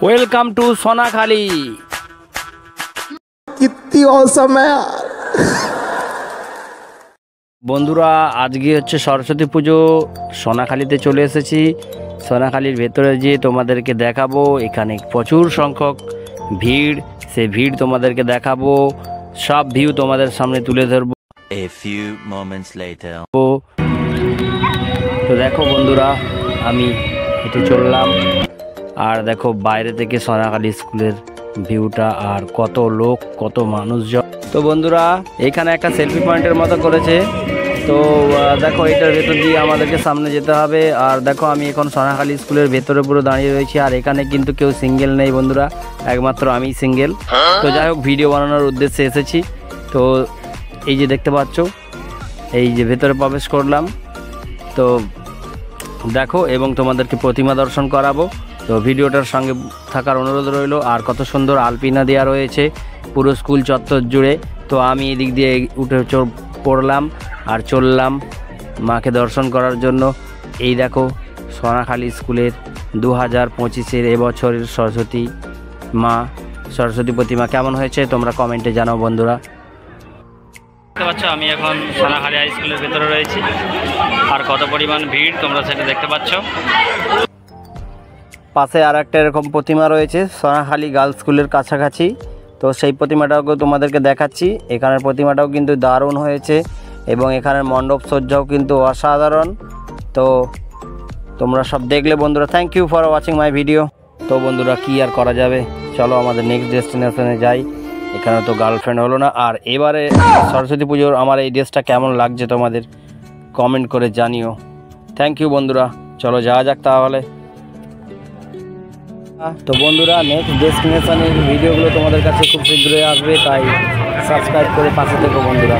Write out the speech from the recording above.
Welcome to Sonakhali. कितनी awesome है यार। বন্ধুরা আজকে হচ্ছে সরস্বতী পুজো, সোনাখালীতে চলে এসেছি। সোনাখালীর ভেতরে গিয়ে তোমাদেরকে দেখাবো, এখানে প্রচুর সংখ্যক ভিড়, সে ভিড় তোমাদেরকে দেখাবো, সব ভিউ তোমাদের সামনে তুলে ধরবো। A few moments later. তো দেখো বন্ধুরা, আমি হেঁটে চললাম, আর দেখো বাইরে থেকে সোনাখালী স্কুলের ভিউটা, আর কত লোক, কত মানুষজন। তো বন্ধুরা এখানে একটা সেলফি পয়েন্টের মতো করেছে, তো দেখো এটার ভেতর দিয়ে আমাদেরকে সামনে যেতে হবে। আর দেখো আমি এখন সোনাখালী স্কুলের ভেতরে পুরো দাঁড়িয়ে রয়েছি, আর এখানে কিন্তু কেউ সিঙ্গেল নেই বন্ধুরা, একমাত্র আমি সিঙ্গেল। তো যাই হোক, ভিডিও বানানোর উদ্দেশ্যে এসেছি। তো এই যে দেখতে পাচ্ছ, এই যে ভেতরে প্রবেশ করলাম, তো দেখো, এবং তোমাদেরকে প্রতিমা দর্শন করাবো। তো ভিডিওটার সঙ্গে থাকার অনুরোধ রইল। আর কত সুন্দর আলপিনা দেওয়া রয়েছে পুরো স্কুল চত্বর জুড়ে। তো আমি এদিক দিয়ে উঠে পড়লাম আর চললাম মাকে দর্শন করার জন্য। এই দেখো সোনাখালী স্কুলের 2025-এর এবছরের সরস্বতী মা, সরস্বতী প্রতিমা কেমন হয়েছে তোমরা কমেন্টে জানাও বন্ধুরা। দেখতে পাচ্ছ আমি এখন সোনাখালী হাই স্কুলের ভেতরে রয়েছি, আর কত পরিমাণ ভিড় তোমরা সেটা দেখতে পাচ্ছ। পাশে আর একটা এরকম প্রতিমা রয়েছে সোনাখালী গার্লস স্কুলের কাছাকাছি, তো সেই প্রতিমাটাও তোমাদেরকে দেখাচ্ছি। এখানের প্রতিমাটাও কিন্তু দারুণ হয়েছে, এবং এখানের মণ্ডপ সজ্জাও কিন্তু অসাধারণ। তো তোমরা সব দেখলে বন্ধুরা। Thank you for watching my video. তো বন্ধুরা কি আর করা যাবে, চলো আমাদের নেক্সট ডেস্টিনেশনে যাই। এখানে তো গার্লফ্রেন্ড হলো না। আর এবারে সরস্বতী পুজোর আমার এই ড্রেসটা কেমন লাগছে তোমাদের কমেন্ট করে জানিও। থ্যাংক ইউ বন্ধুরা, চলো যাওয়া যাক তাহলে। তো বন্ধুরা নেক্সট ডেস্টিনেশনের ভিডিওগুলো তোমাদের কাছে খুব শীঘ্রই আসবে, তাই সাবস্ক্রাইব করে পাশে থেকো বন্ধুরা।